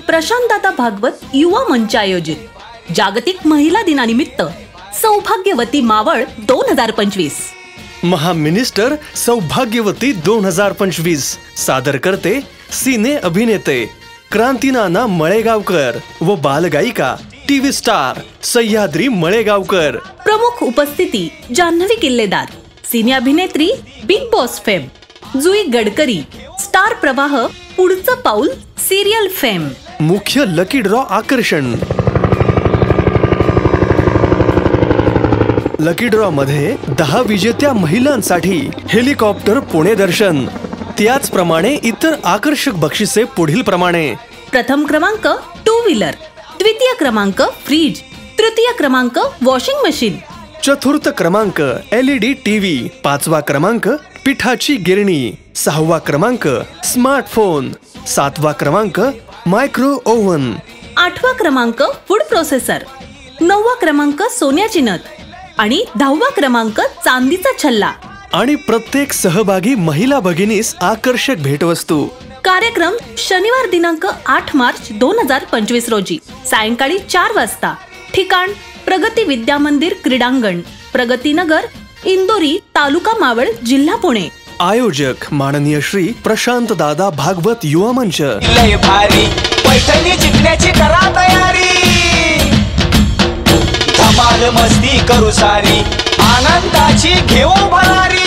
प्रशांतदादा भागवत युवा मंच आयोजित जागतिक महिला दिनानिमित्त सौभाग्यवती मावळ 2025 महामिनिस्टर सौभाग्यवती 2025 सादर करते सिने अभिनेते क्रांतीनाना मळेगावकर व बालगायिका टीव्ही स्टार सह्याद्री मळेगावकर। प्रमुख उपस्थिती जान्हवी किल्लेदार, सिने अभिनेत्री, बिग बॉस फेम जुई गडकरी, स्टार प्रवाह, पुढचं पाऊल, सिरियल फेम। मुख्य लकी ड्रॉ आकर्षण, लकी ड्रॉ मध्ये 10 विजेत्या महिलांसाठी हेलिकॉप्टर पुणे दर्शन। त्याचप्रमाणे इतर आकर्षक बक्षिसे पुढील प्रमाणे: प्रथम क्रमांक 2 व्हीलर, द्वितीय क्रमांक फ्रीज, तृतीय क्रमांक वॉशिंग मशीन, चतुर्थ क्रमांक LED टीव्ही, पाचवा क्रमांक पिठाची गिरणी, सहावा क्रमांक स्मार्टफोन, सातवा क्रमांक मायक्रो ओव्हन, आठवा क्रमांक फूड प्रोसेसर, नववा क्रमांक सोन्याची नथ आणि 10वा क्रमांक चांदीचा छल्ला। आणि प्रत्येक सहभागी महिला भगिनीस आकर्षक भेटवस्तू। कार्यक्रम शनिवार दिनांक 8 मार्च 2025 रोजी सायंकाळी 4 वाजता। ठिकाण प्रगती विद्या मंदिर क्रीडांगण, प्रगती नगर, इंदोरी, तालुका मावळ, जिल्हा पुणे। आयोजक माननीय श्री प्रशांतदादा भागवत युवा मंच। लय भारी पैठणी जिंकण्याची करा तयारी, धमाल मस्ती करू सारी, आनंदाची घेऊ भरारी।